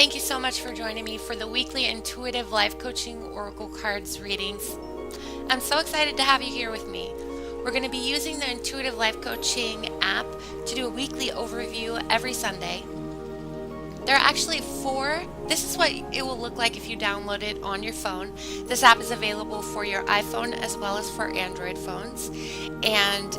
Thank you so much for joining me for the weekly Intuitive Life Coaching Oracle Cards readings. I'm so excited to have you here with me. We're going to be using the Intuitive Life Coaching app to do a weekly overview every Sunday. There are actually this is what it will look like if you download it on your phone. This app is available for your iPhone as well as for Android phones. And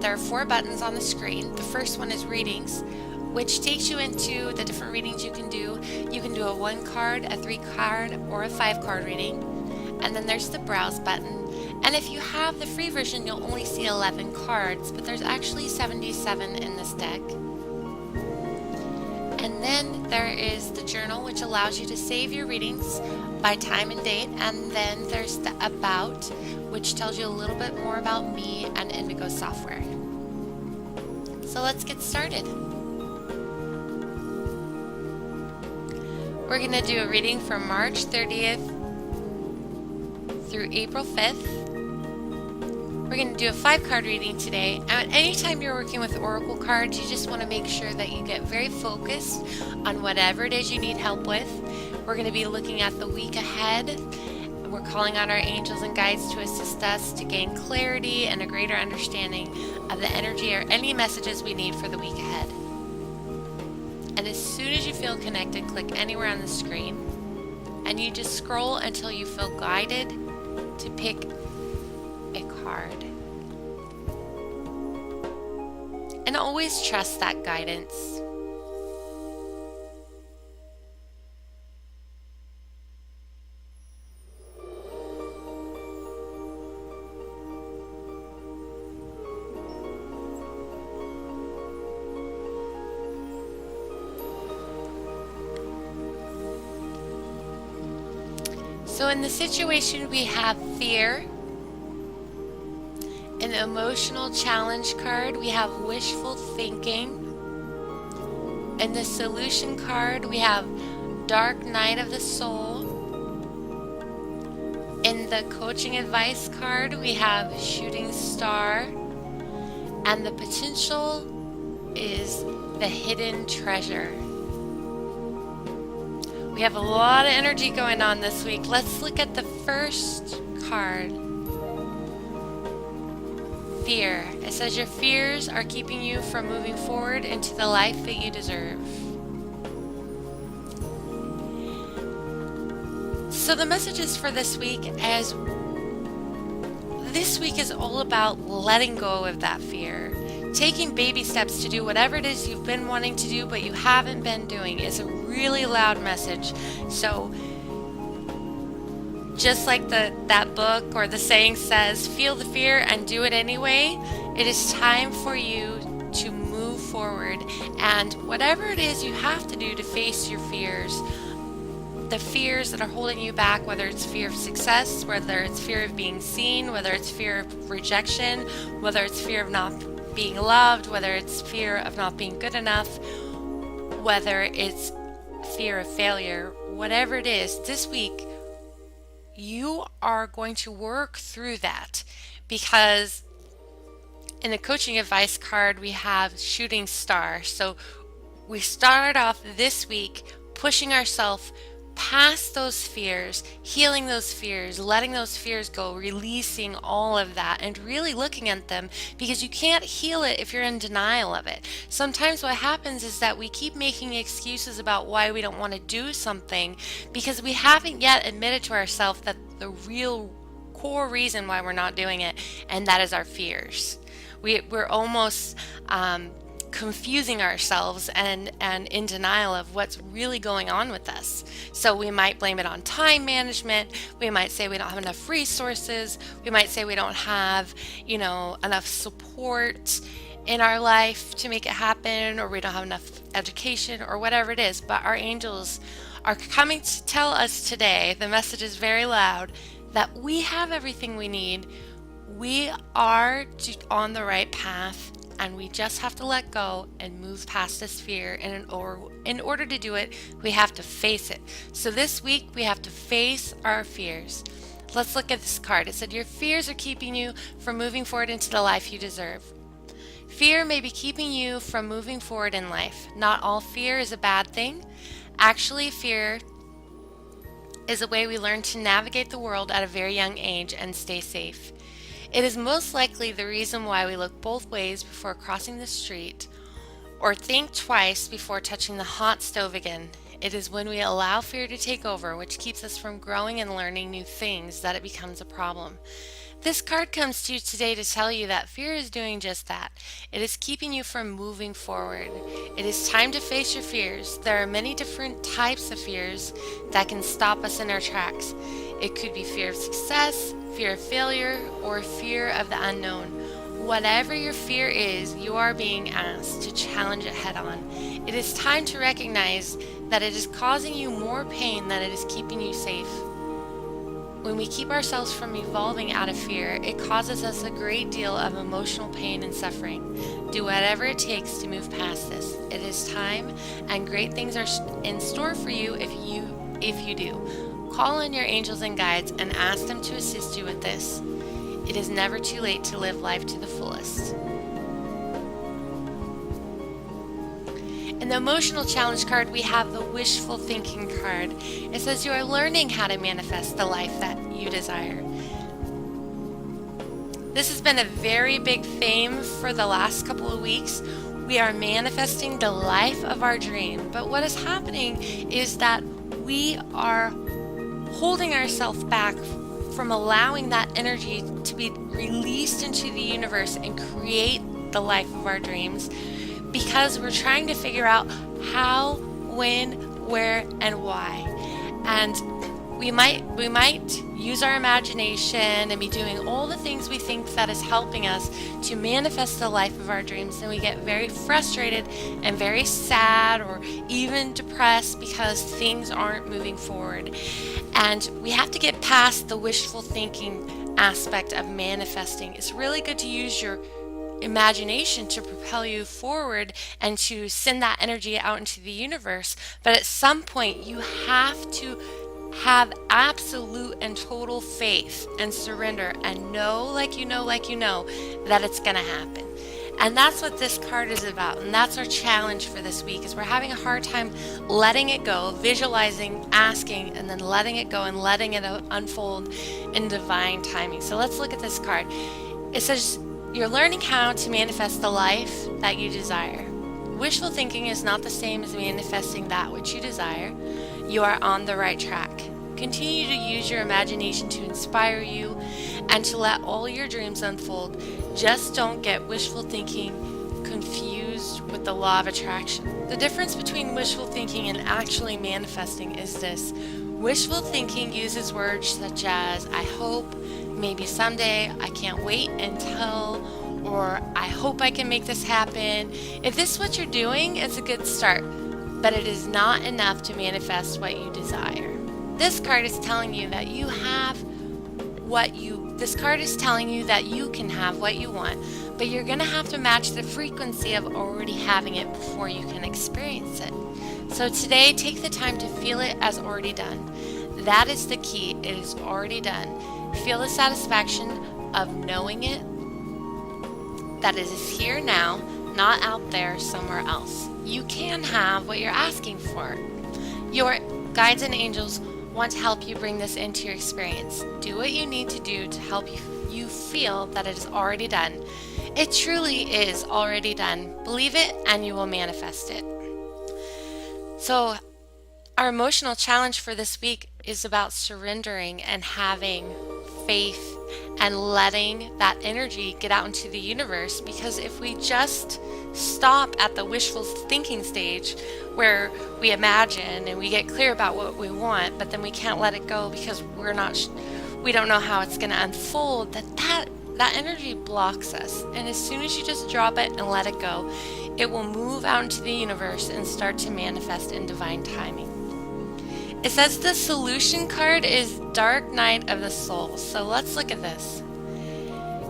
there are 4 buttons on the screen. The first one is readings, which takes you into the different readings you can do. You can do a 1 card, a 3 card, or a 5 card reading. And then there's the browse button. And if you have the free version, you'll only see 11 cards, but there's actually 77 in this deck. And then there is the journal, which allows you to save your readings by time and date. And then there's the about, which tells you a little bit more about me and Indigo software. So let's get started. We're going to do a reading from March 30th through April 5th. We're going to do a 5 card reading today. And anytime you're working with Oracle cards, you just want to make sure that you get very focused on whatever it is you need help with. We're going to be looking at the week ahead. We're calling on our angels and guides to assist us to gain clarity and a greater understanding of the energy or any messages we need for the week ahead. And as soon as you feel connected, click anywhere on the screen, and you just scroll until you feel guided to pick a card. And always trust that guidance. So in the situation we have fear. In the emotional challenge card, we have wishful thinking. In the solution card, we have dark night of the soul. In the coaching advice card, we have shooting star. And the potential is the hidden treasure. We have a lot of energy going on this week. Let's look at the first card. Fear. It says your fears are keeping you from moving forward into the life that you deserve. So the messages for this week is all about letting go of that fear. Taking baby steps to do whatever it is you've been wanting to do but you haven't been doing is a really loud message. So just like that book or the saying says, feel the fear and do it anyway, it is time for you to move forward. And whatever it is you have to do to face your fears, the fears that are holding you back, whether it's fear of success, whether it's fear of being seen, whether it's fear of rejection, whether it's fear of not being loved, whether it's fear of not being good enough, whether it's fear of failure, whatever it is, this week you are going to work through that, because in the coaching advice card we have shooting star. So we start off this week pushing ourselves past those fears, healing those fears, letting those fears go, releasing all of that, and really looking at them, because you can't heal it if you're in denial of it. Sometimes what happens is that we keep making excuses about why we don't want to do something because we haven't yet admitted to ourselves that the real core reason why we're not doing it, and that is our fears. We're almost confusing ourselves and in denial of what's really going on with us. So we might blame it on time management. We might say we don't have enough resources. We might say we don't have, enough support in our life to make it happen, or we don't have enough education, or whatever it is. But our angels are coming to tell us today, the message is very loud, that we have everything we need. We are on the right path. And we just have to let go and move past this fear. And in order to do it, we have to face it. So this week, we have to face our fears. Let's look at this card. It said, your fears are keeping you from moving forward into the life you deserve. Fear may be keeping you from moving forward in life. Not all fear is a bad thing. Actually, fear is a way we learn to navigate the world at a very young age and stay safe. It is most likely the reason why we look both ways before crossing the street or think twice before touching the hot stove again. It is when we allow fear to take over, which keeps us from growing and learning new things, that it becomes a problem. This card comes to you today to tell you that fear is doing just that. It is keeping you from moving forward. It is time to face your fears. There are many different types of fears that can stop us in our tracks. It could be fear of success, fear of failure, or fear of the unknown. Whatever your fear is, you are being asked to challenge it head on. It is time to recognize that it is causing you more pain than it is keeping you safe. When we keep ourselves from evolving out of fear, it causes us a great deal of emotional pain and suffering. Do whatever it takes to move past this. It is time, and great things are in store for you if you do. Call on your angels and guides and ask them to assist you with this. It is never too late to live life to the fullest. In the emotional challenge card, we have the wishful thinking card. It says you are learning how to manifest the life that you desire. This has been a very big theme for the last couple of weeks. We are manifesting the life of our dream. But what is happening is that we are holding ourselves back from allowing that energy to be released into the universe and create the life of our dreams, because we're trying to figure out how, when, where, and why. And we might use our imagination and be doing all the things we think that is helping us to manifest the life of our dreams, and we get very frustrated and very sad or even depressed because things aren't moving forward. And we have to get past the wishful thinking aspect of manifesting. It's really good to use your imagination to propel you forward and to send that energy out into the universe, but at some point you have to have absolute and total faith and surrender and know like you know that it's going to happen. And that's what this card is about, and that's our challenge for this week. Is we're having a hard time letting it go, visualizing, asking, and then letting it go and letting it unfold in divine timing. So let's look at this card. It says you're learning how to manifest the life that you desire. Wishful thinking is not the same as manifesting that which you desire. You are on the right track. Continue to use your imagination to inspire you and to let all your dreams unfold. Just don't get wishful thinking confused with the law of attraction. The difference between wishful thinking and actually manifesting is this. Wishful thinking uses words such as I hope, maybe someday, I can't wait until, or I hope I can make this happen. If this is what you're doing, it's a good start, but it is not enough to manifest what you desire. This card is telling you that you have this card is telling you that you can have what you want, but you're going to have to match the frequency of already having it before you can experience it. So today, take the time to feel it as already done. That is the key. It is already done. Feel the satisfaction of knowing it, that it is here now, not out there somewhere else. You can have what you're asking for. Your guides and angels want to help you bring this into your experience. Do what you need to do to help you feel that it is already done. It truly is already done. Believe it and you will manifest it. So our emotional challenge for this week is about surrendering and having faith and letting that energy get out into the universe, because if we just stop at the wishful thinking stage where we imagine and we get clear about what we want, but then we can't let it go because we don't know how it's going to unfold, that energy blocks us. And as soon as you just drop it and let it go, it will move out into the universe and start to manifest in divine timing. It says the solution card is Dark Night of the Soul. So let's look at this.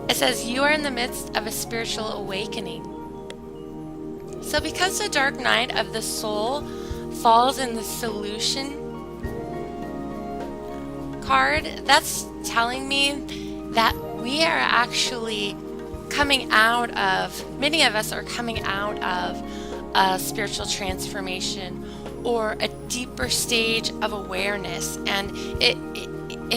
It says you are in the midst of a spiritual awakening. So because the Dark Night of the Soul falls in the solution card, that's telling me that we are actually coming out of, many of us are coming out of a spiritual transformation, or a deeper stage of awareness. And it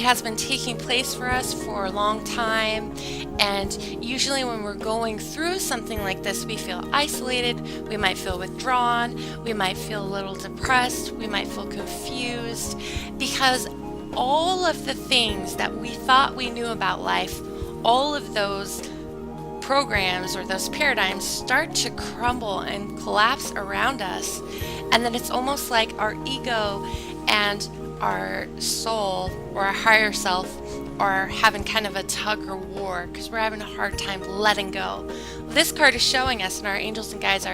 has been taking place for us for a long time. And usually when we're going through something like this, we feel isolated, we might feel withdrawn, we might feel a little depressed, we might feel confused, because all of the things that we thought we knew about life, all of those programs or those paradigms start to crumble and collapse around us. And then it's almost like our ego and our soul or our higher self are having kind of a tug or war because we're having a hard time letting go. This card is showing us, and our angels and guides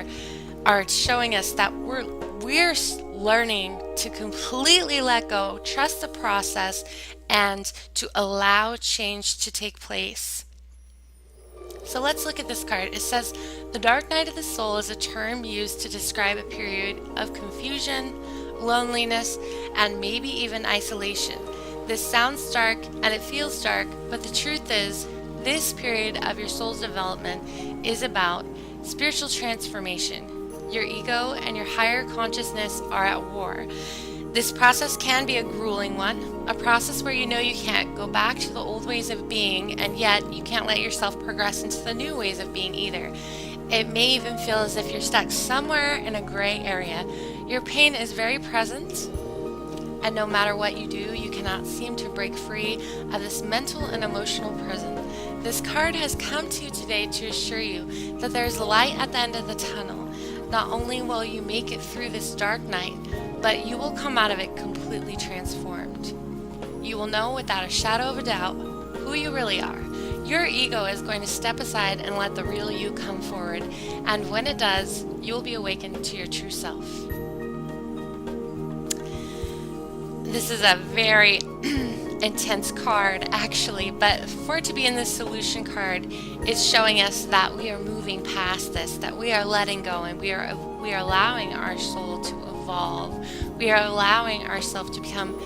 are showing us that we're learning to completely let go, trust the process, and to allow change to take place. So let's look at this card. It says, the dark night of the soul is a term used to describe a period of confusion, loneliness, and maybe even isolation. This sounds dark and it feels dark, but the truth is, this period of your soul's development is about spiritual transformation. Your ego and your higher consciousness are at war. This process can be a grueling one, a process where you know you can't go back to the old ways of being, and yet you can't let yourself progress into the new ways of being either. It may even feel as if you're stuck somewhere in a gray area. Your pain is very present, and no matter what you do, you cannot seem to break free of this mental and emotional prison. This card has come to you today to assure you that there is light at the end of the tunnel. Not only will you make it through this dark night, but you will come out of it completely transformed. You will know without a shadow of a doubt who you really are. Your ego is going to step aside and let the real you come forward, and when it does, you will be awakened to your true self. This is a very intense card actually, but for it to be in the solution card, it's showing us that we are moving past this, that we are letting go, and we are allowing our soul to evolve. We are allowing ourselves to become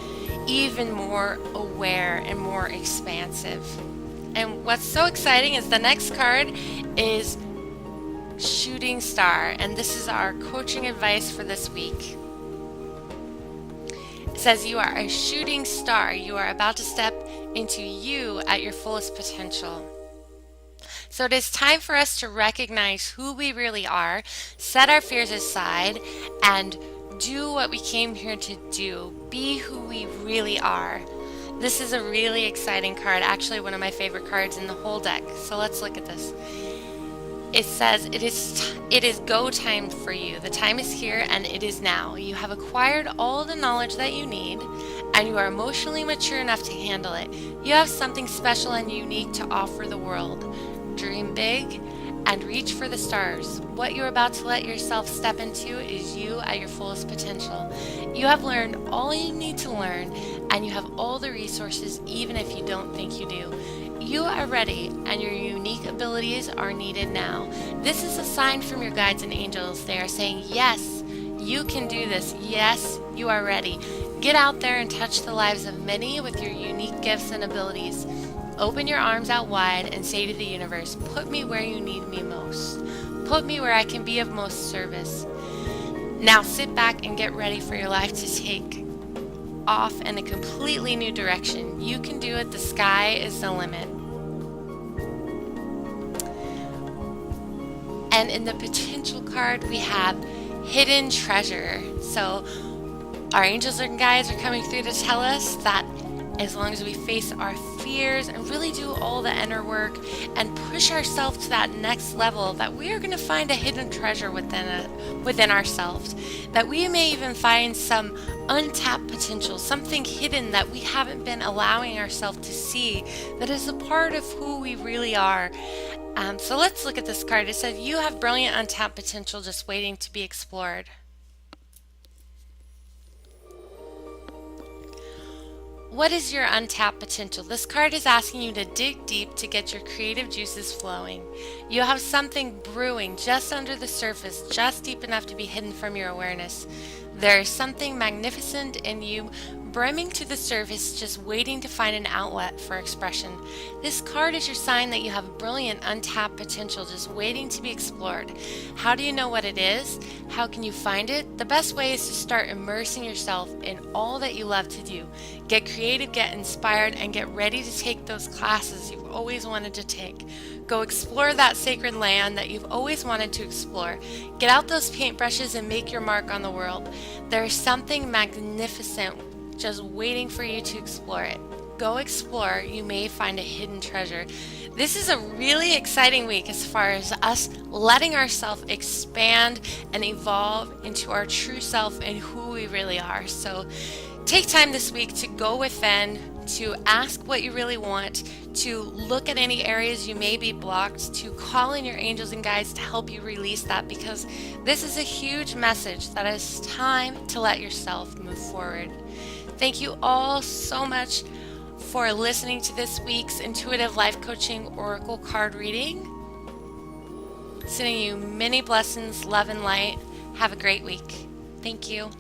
even more aware and more expansive. And what's so exciting is the next card is Shooting Star, and this is our coaching advice for this week. It says, you are a shooting star. You are about to step into you at your fullest potential. So it is time for us to recognize who we really are, set our fears aside, and do what we came here to do. Be who we really are. This is a really exciting card, actually one of my favorite cards in the whole deck. So let's look at this. It says, it is go time for you. The time is here and it is now. You have acquired all the knowledge that you need, and you are emotionally mature enough to handle it. You have something special and unique to offer the world. Dream big and reach for the stars. What you're about to let yourself step into is you at your fullest potential. You have learned all you need to learn, and you have all the resources even if you don't think you do. You are ready, and your unique abilities are needed now. This is a sign from your guides and angels. They are saying, yes, you can do this. Yes, you are ready. Get out there and touch the lives of many with your unique gifts and abilities. Open your arms out wide and say to the universe, put me where you need me most. Put me where I can be of most service. Now sit back and get ready for your life to take off in a completely new direction. You can do it. The sky is the limit. And in the potential card, we have hidden treasure. So our angels and guides are coming through to tell us that as long as we face our fears and really do all the inner work and push ourselves to that next level, that we are going to find a hidden treasure within ourselves, that we may even find some untapped potential, something hidden that we haven't been allowing ourselves to see, that is a part of who we really are. So let's look at this card. It says, you have brilliant untapped potential just waiting to be explored. What is your untapped potential? This card is asking you to dig deep to get your creative juices flowing. You have something brewing just under the surface, just deep enough to be hidden from your awareness. There is something magnificent in you, brimming to the surface, just waiting to find an outlet for expression. This card is your sign that you have brilliant, untapped potential just waiting to be explored. How do you know what it is? How can you find it? The best way is to start immersing yourself in all that you love to do. Get creative, get inspired, and get ready to take those classes you've always wanted to take. Go explore that sacred land that you've always wanted to explore. Get out those paintbrushes and make your mark on the world. There is something magnificent just waiting for you to explore it. Go explore, you may find a hidden treasure. This is a really exciting week as far as us letting ourselves expand and evolve into our true self and who we really are. So take time this week to go within, to ask what you really want, to look at any areas you may be blocked, to call in your angels and guides to help you release that, because this is a huge message that it's time to let yourself move forward. Thank you all so much for listening to this week's Intuitive Life Coaching Oracle card reading. Sending you many blessings, love, and light. Have a great week. Thank you.